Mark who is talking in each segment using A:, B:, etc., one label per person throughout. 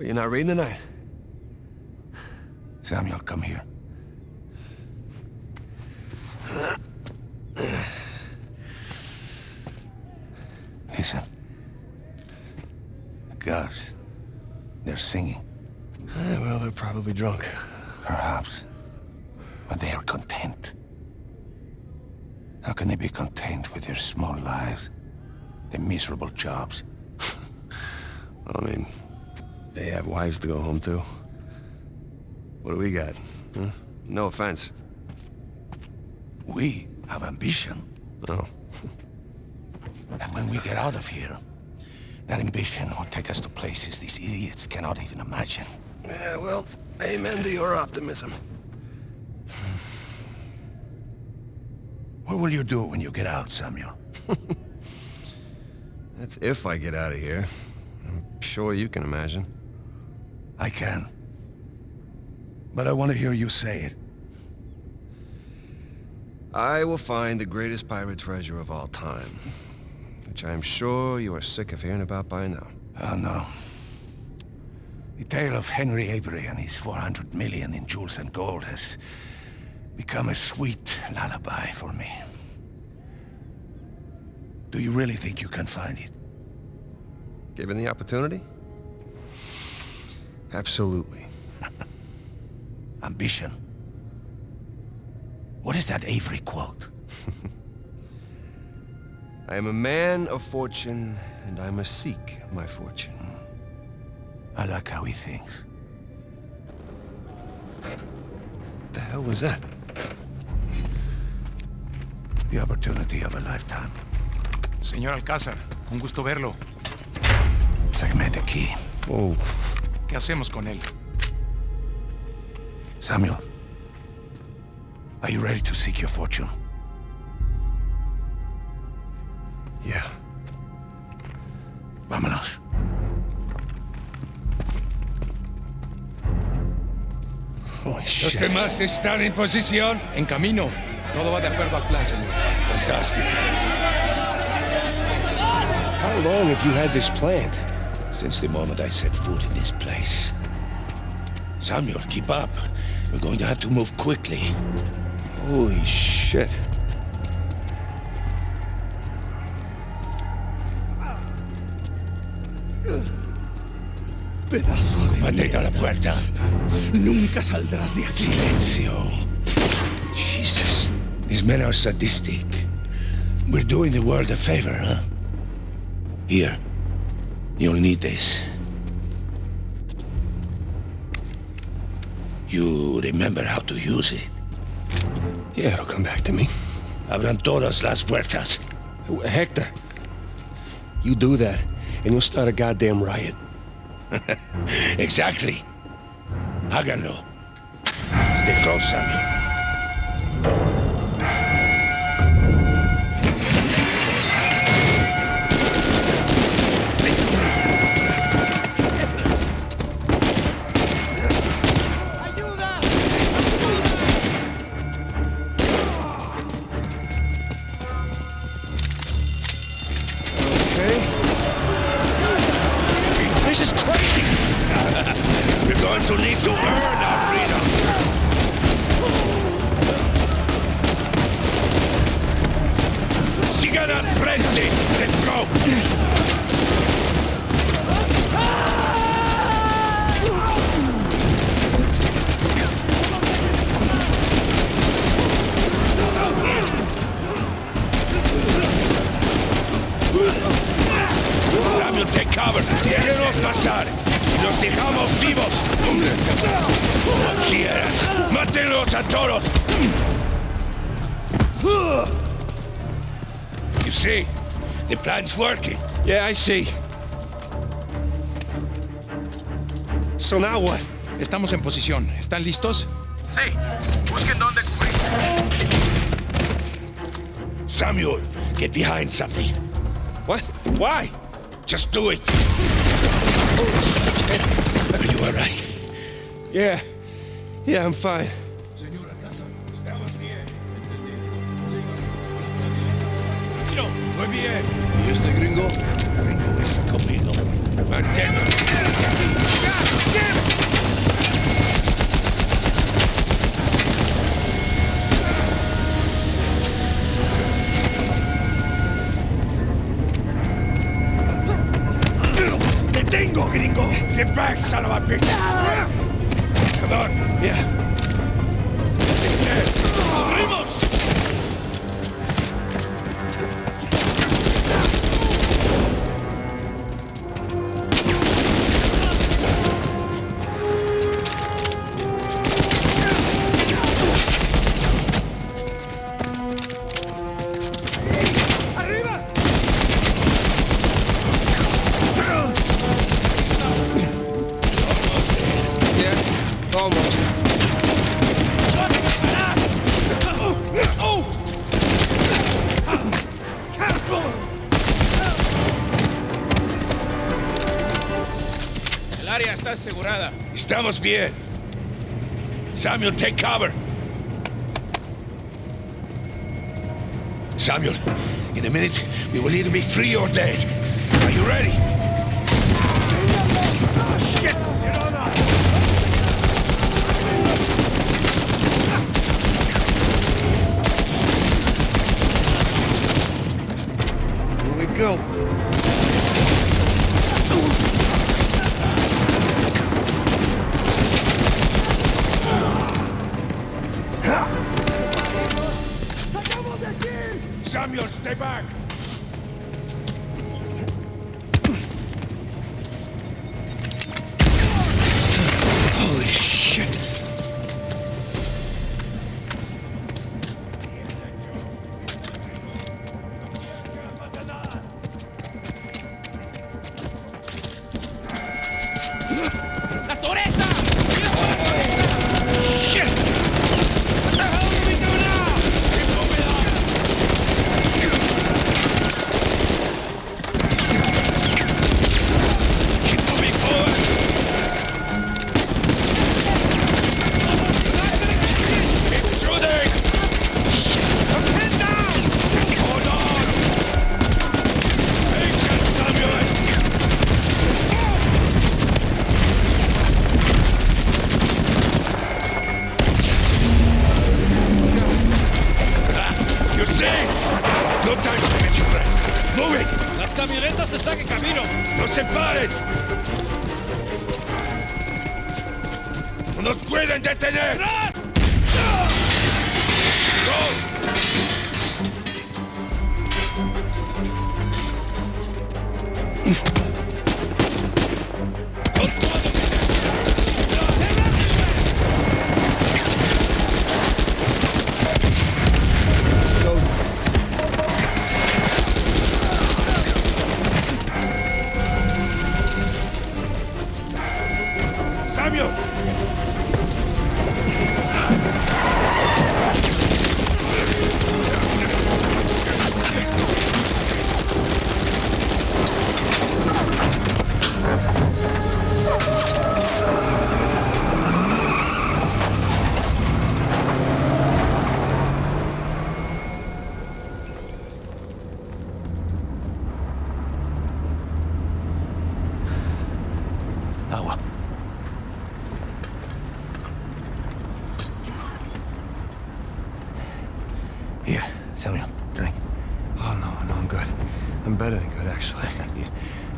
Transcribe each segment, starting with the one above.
A: You're not reading tonight?
B: Samuel, come here. Listen. The guards. They're singing.
A: Well, they're probably drunk.
B: Perhaps. But they are content. How can they be content with their small lives? Their miserable jobs?
A: I mean, they have wives to go home to. What do we got? Huh? No offense.
B: We have ambition.
A: Oh.
B: And when we get out of here, that ambition will take us to places these idiots cannot even imagine.
A: Yeah, well, amen to your optimism.
B: What will you do when you get out, Samuel?
A: That's if I get out of here. I'm sure you can imagine.
B: I can. But I want to hear you say it.
A: I will find the greatest pirate treasure of all time, which I am sure you are sick of hearing about by now.
B: Oh, no. The tale of Henry Avery and his 400 million in jewels and gold has become a sweet lullaby for me. Do you really think you can find it?
A: Given the opportunity? Absolutely.
B: Ambition. What is that Avery quote?
A: I am a man of fortune, and I must seek my fortune.
B: I like how he thinks.
A: What the hell was that?
B: The opportunity of a lifetime.
C: Señor Alcázar, un gusto verlo.
B: Sáqueme de aquí.
A: Whoa.
C: ¿Qué hacemos con él?
B: Samuel, are you ready to seek your fortune?
A: Yeah.
B: Vámonos.
A: Holy
D: ¿Los
A: shit.
D: demás están en posición?
C: En camino. Todo va de acuerdo al plan, señor.
D: Fantástico.
A: How long have you had this planned?
B: Since the moment I set foot in this place. Samuel, keep up. We're going to have to move quickly.
A: Holy shit.
B: Pedazo de Mantén a la puerta.
D: Nunca saldrás de aquí.
B: Silencio. Jesus. These men are sadistic. We're doing the world a favor, huh? Here. You'll need this. You remember how to use it?
A: Yeah, it'll come back to me.
B: Abran todas las puertas.
A: Hector, you do that, and you'll start a goddamn riot.
B: Exactly. Háganlo. Stay close, Samuel. This is crazy! We're going to need to earn our freedom! Sigan al frente! Let's go! Samuel, take cover. Déjenos pasar. Los dejamos vivos. No quieras. Mátenlos a todos. You see, the plan's working.
A: Yeah, I see. So now what?
C: Estamos en posición. ¿Están listos?
D: Sí. Busquen dónde cubrir.
B: Samuel, get behind something.
A: What? Why?
B: Just do it. Are you all right?
A: Yeah. Yeah, I'm fine.
D: Estamos bien. Muy bien.
C: ¿Y este gringo?
B: Conmigo. ¡Te tengo, gringo! Get back, son of a bitch! Come on, yeah. ¡Corrimos!
C: El área está asegurada.
B: Estamos bien. Samuel, take cover. Samuel, in a minute, we will either be free or dead. Are you ready? Oh, shit! Get on up! Here we go. Samuel, stay back! Holy shit!
C: ¡La toreta!
B: Shit!
C: What the hell do we do now?
B: Keep moving forward! Keep shooting! Pin down! Hold on! Patience, Samuel! You see? No time to catch your breath. Move it!
D: Las camionetas están en camino.
B: ¡No se paren! ¡No nos pueden detener! Samuel!
A: Agua.
B: Here, Samuel, drink.
A: Oh, no, I'm good. I'm better than good, actually.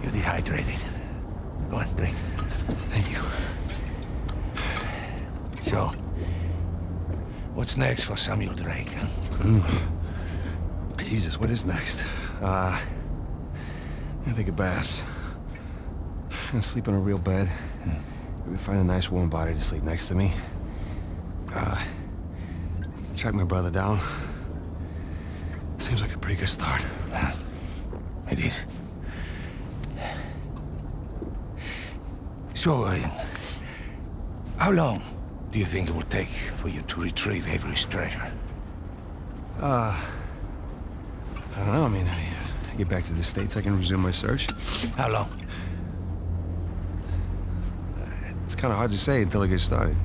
B: You're dehydrated. Go on, drink.
A: Thank you.
B: So, what's next for Samuel Drake, huh?
A: Jesus, what is next? I'm gonna take a bath. I'm gonna sleep in a real bed. Maybe find a nice warm body to sleep next to me. Track my brother down. Seems like a pretty good start.
B: It is. So, how long do you think it will take for you to retrieve Avery's treasure?
A: I don't know. I mean, I get back to the States, I can resume my search.
B: How long?
A: It's kind of hard to say until I get started.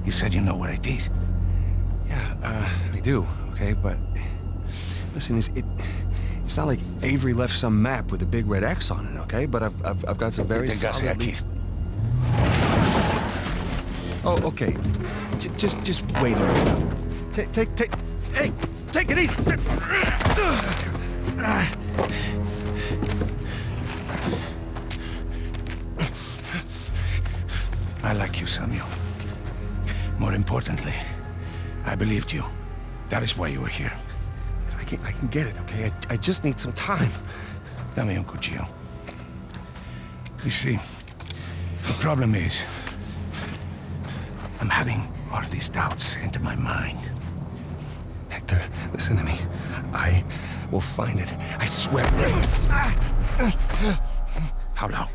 B: You said you know where it is.
A: Yeah, I do, okay? But listen, It's not like Avery left some map with a big red X on it, okay? But I've got some very solid leads. Oh, okay. Just wait a minute. Hey, take it easy.
B: I like you, Samuel. More importantly, I believed you. That is why you were here.
A: I can get it, okay? I just need some time.
B: Dame un cuchillo. You see, the problem is, I'm having all these doubts into my mind.
A: Hector, listen to me. I will find it. I swear.
B: How long?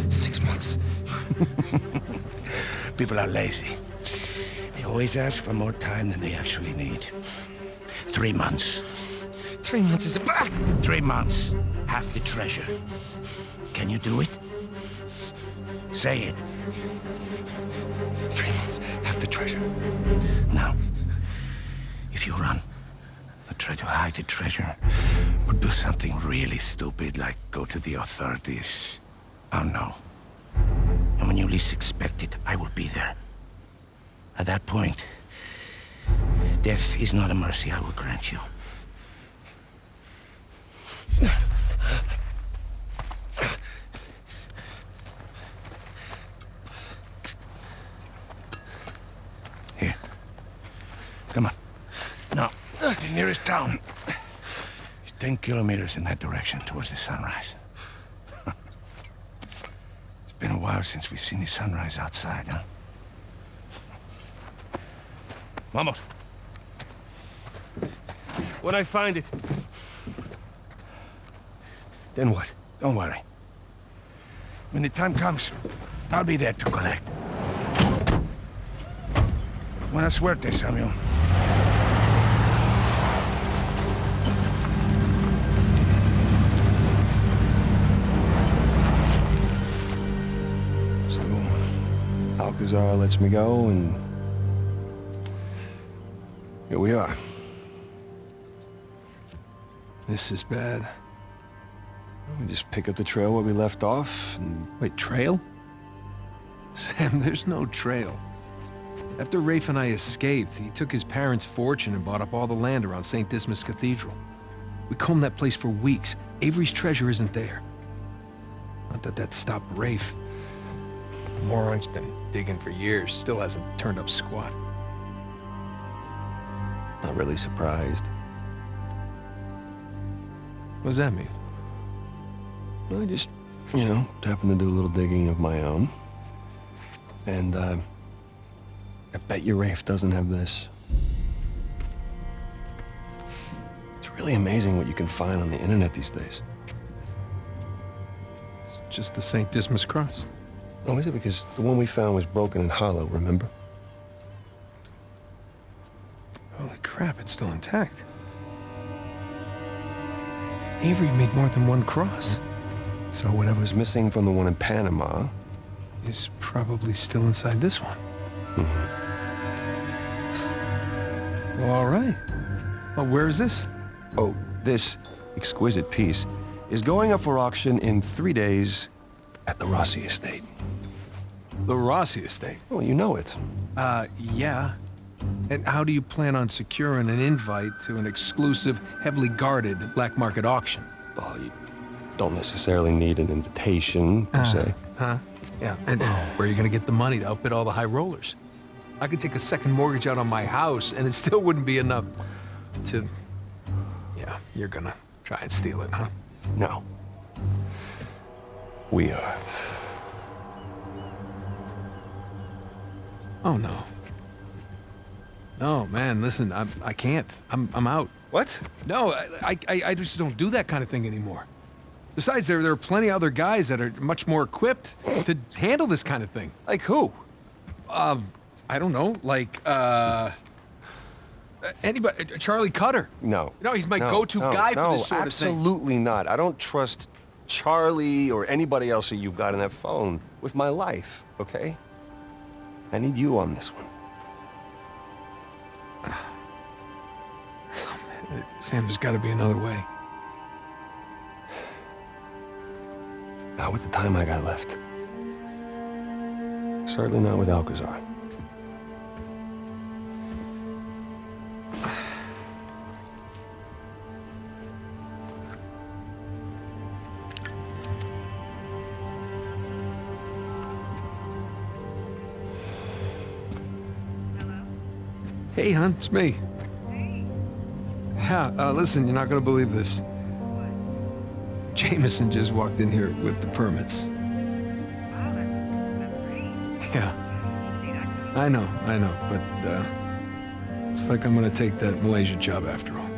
A: 6 months.
B: People are lazy. They always ask for more time than they actually need. 3 months.
A: 3 months is...
B: 3 months. Half the treasure. Can you do it? Say it.
A: 3 months, half the treasure.
B: Now, if you run, or try to hide the treasure, or do something really stupid like go to the authorities, I'll know. And when you least expect it, I will be there. At that point, death is not a mercy I will grant you. Here. Come on. Now, the nearest town is 10 kilometers in that direction towards the sunrise. It's been a while since we've seen the sunrise outside, huh? Vamos.
A: When I find it... Then what?
B: Don't worry. When the time comes, I'll be there to collect. Buena suerte, Samuel.
A: So, Alcazar lets me go, and... here we are.
E: This is bad.
A: We just pick up the trail where we left off, and...
E: Wait, trail? Sam, there's no trail. After Rafe and I escaped, he took his parents' fortune and bought up all the land around St. Dismas Cathedral. We combed that place for weeks. Avery's treasure isn't there. Not that that stopped Rafe. The moron's been digging for years, still hasn't turned up squat.
A: Not really surprised.
E: What does that mean?
A: I just, you know, happened to do a little digging of my own. And, I bet you Rafe doesn't have this. It's really amazing what you can find on the internet these days.
E: It's just the St. Dismas cross.
A: Oh, is it? Because the one we found was broken and hollow, remember?
E: Holy crap, it's still intact. Avery made more than one cross.
A: So whatever's missing from the one in Panama...
E: is probably still inside this one. Well, all right. Well, where is this?
A: Oh, this exquisite piece is going up for auction in 3 days at the Rossi estate.
E: The Rossi estate?
A: Well, you know it.
E: Yeah. And how do you plan on securing an invite to an exclusive, heavily guarded black market auction?
A: Well, you don't necessarily need an invitation, per se.
E: Huh? Yeah, and where are you gonna get the money to outbid all the high rollers? I could take a second mortgage out on my house, and it still wouldn't be enough to... Yeah, you're gonna try and steal it, huh?
A: No. We are.
E: Oh, no. No, man, listen, I can't. I'm out.
A: What?
E: No, I just don't do that kind of thing anymore. Besides, there are plenty of other guys that are much more equipped to handle this kind of thing.
A: Like who?
E: I don't know, like, anybody, Charlie Cutter.
A: No.
E: No, he's my go-to guy for this sort of thing.
A: Absolutely not. I don't trust Charlie or anybody else that you've got on that phone with my life, okay? I need you on this one.
E: Sam, there's gotta be another way.
A: Not with the time I got left. Certainly not with Alcazar.
E: Hey, hon, it's me. Yeah, listen, you're not gonna believe this. Jameson just walked in here with the permits. Yeah. I know, but, it's like I'm gonna take that Malaysia job after all.